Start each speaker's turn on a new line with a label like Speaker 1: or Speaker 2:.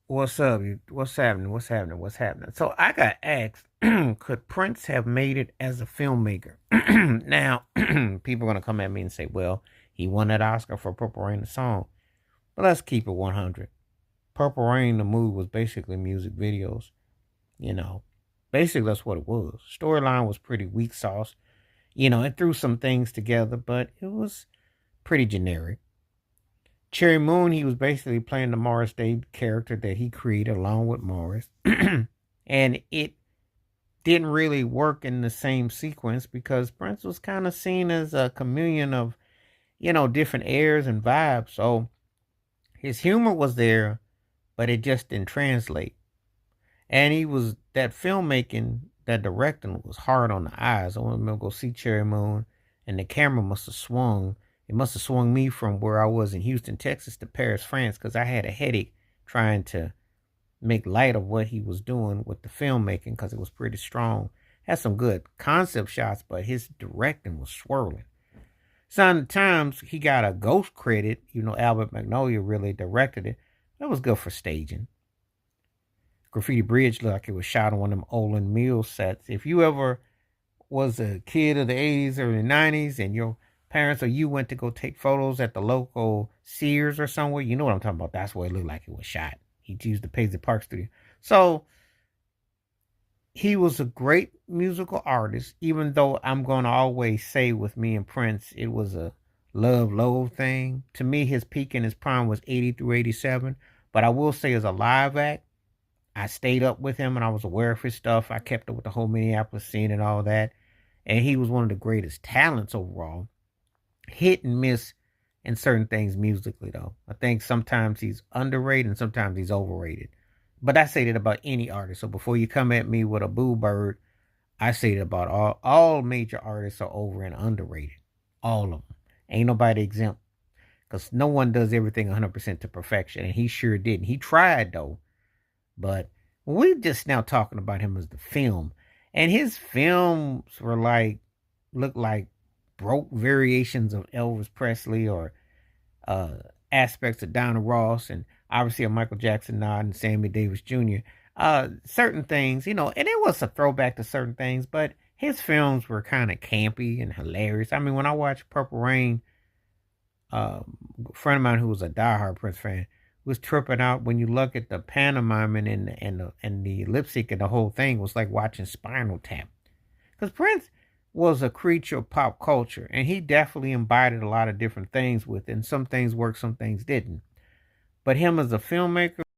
Speaker 1: What's up? What's happening? What's happening? What's happening? So I got asked, could Prince have made it as a filmmaker? Now, people are gonna come at me and say, well, he won that Oscar for Purple Rain, the song. But let's keep it 100. Purple Rain, the movie, was basically music videos. You know, basically that's what it was. Storyline was pretty weak sauce. It threw some things together, but it was pretty generic. Cherry Moon, he was basically playing the Morris Day character that he created along with Morris. And it didn't really work in the same sequence because Prince was kind of seen as a chameleon of, different airs and vibes. So his humor was there, but it just didn't translate. And he was that filmmaking, that directing was hard on the eyes. I remember go see Cherry Moon, and the camera must have swung. It must have swung me from where I was in Houston, Texas, to Paris, France, because I had a headache trying to make light of what he was doing with the filmmaking because it was pretty strong. Had some good concept shots, but his directing was swirling. Sometimes he got a ghost credit. Albert Magnolia really directed it. That was good for staging. Graffiti Bridge looked like it was shot on one of them Olin Mills sets. If you ever was a kid of the 80s or the 90s and your parents or you went to go take photos at the local Sears or somewhere, you know what I'm talking about. That's where it looked like it was shot. He used the Paisley Park studio. So he was a great musical artist, even though I'm going to always say with me and Prince, it was a love-loathe thing. To me, his peak and his prime was 80 through 87. But I will say as a live act, I stayed up with him and I was aware of his stuff. I kept up with the whole Minneapolis scene and all that. And he was one of the greatest talents overall. Hit and miss in certain things musically, though. I think sometimes he's underrated and sometimes he's overrated. But I say that about any artist. So before you come at me with a boo bird, I say that about all major artists are over and underrated. All of them. Ain't nobody exempt. Because no one does everything 100% to perfection. And he sure didn't. He tried, though. But we're just now talking about him as the film. And his films were look like broke variations of Elvis Presley or aspects of Donna Ross and obviously a Michael Jackson nod and Sammy Davis Jr. Certain things, and it was a throwback to certain things, but his films were kind of campy and hilarious. I mean, when I watched Purple Rain, a friend of mine who was a diehard Prince fan was tripping out when you look at the pantomiming and the lip sync and the whole thing was like watching Spinal Tap. Because Prince was a creature of pop culture, and he definitely embodied a lot of different things with it, and some things worked, some things didn't. But him as a filmmaker,